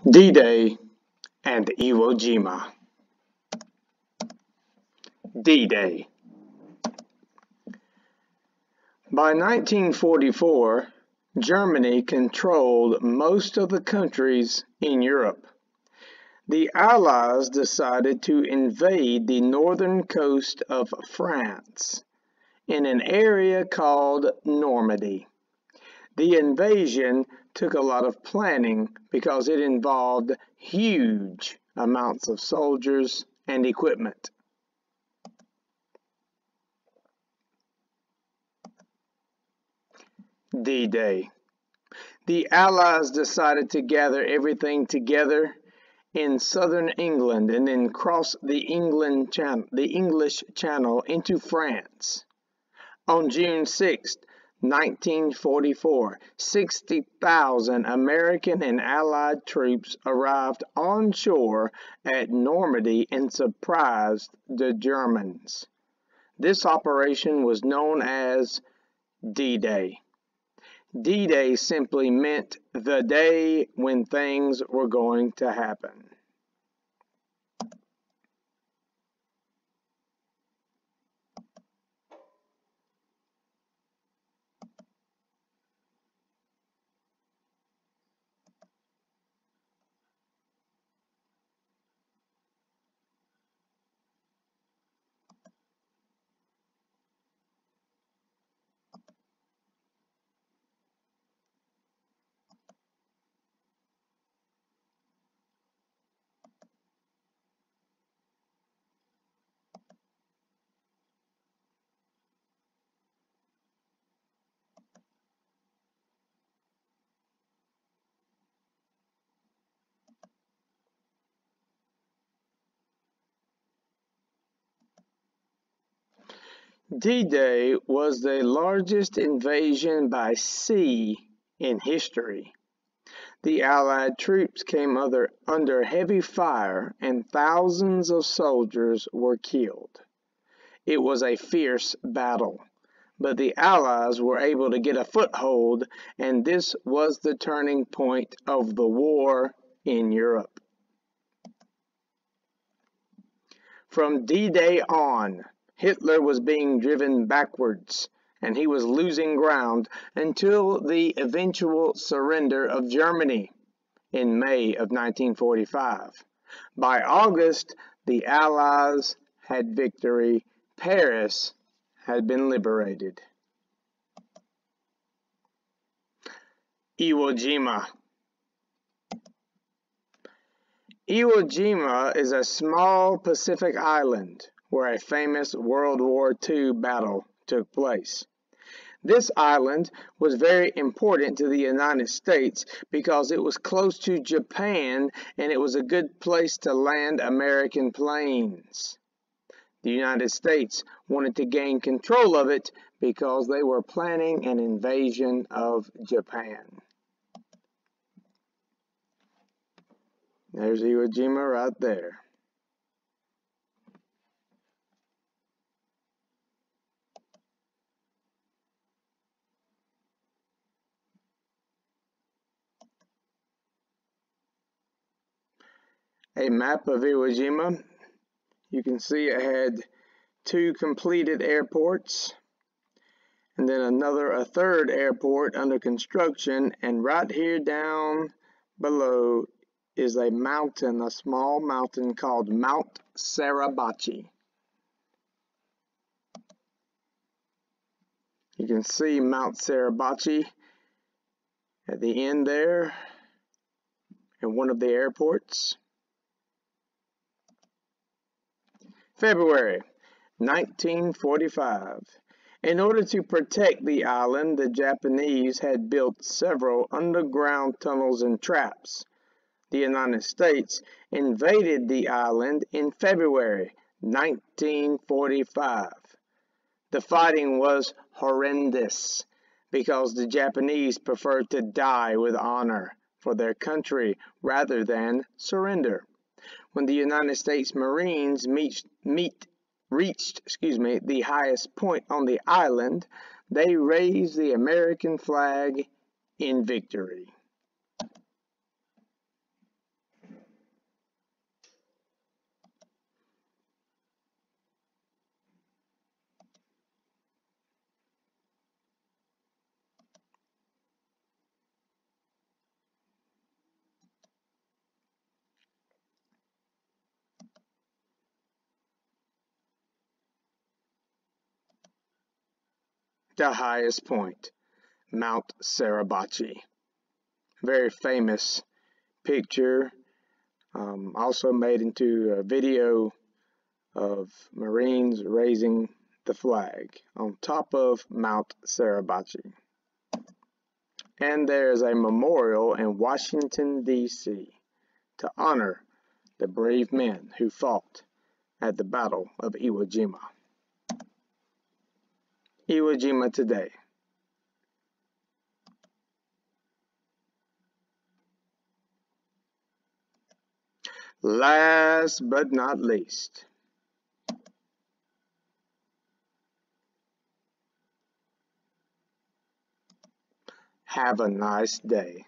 D-Day and Iwo Jima. D-Day. By 1944, Germany controlled most of the countries in Europe. The Allies decided to invade the northern coast of France in an area called Normandy. The invasion took a lot of planning because it involved huge amounts of soldiers and equipment. D-Day. The Allies decided to gather everything together in southern England and then cross the English Channel into France. On June 6, 1944, 60,000 American and Allied troops arrived on shore at Normandy and surprised the Germans. This operation was known as D-Day. D-Day simply meant the day when things were going to happen. D-Day was the largest invasion by sea in history. The Allied troops came under heavy fire and thousands of soldiers were killed. It was a fierce battle, but the Allies were able to get a foothold, and this was the turning point of the war in Europe. From D-Day on, Hitler was being driven backwards, and he was losing ground until the eventual surrender of Germany in May of 1945. By August, the Allies had victory. Paris had been liberated. Iwo Jima. Iwo Jima is a small Pacific island where a famous World War II battle took place. This island was very important to the United States because it was close to Japan and it was a good place to land American planes. The United States wanted to gain control of it because they were planning an invasion of Japan. There's Iwo Jima right there. A map of Iwo Jima. You can see it had 2 completed airports and then a third airport under construction, and right here down below is a mountain, a small mountain called Mount Suribachi. You can see Mount Suribachi at the end there in one of the airports. February 1945. In order to protect the island, the Japanese had built several underground tunnels and traps. The United States invaded the island in February 1945. The fighting was horrendous because the Japanese preferred to die with honor for their country rather than surrender. When the United States Marines reached the highest point on the island, they raised the American flag in victory. the highest point, Mount Suribachi. Very famous picture, also made into a video of Marines raising the flag on top of Mount Suribachi. And there is a memorial in Washington, D.C. to honor the brave men who fought at the Battle of Iwo Jima. Iwo Jima today. Last but not least, have a nice day.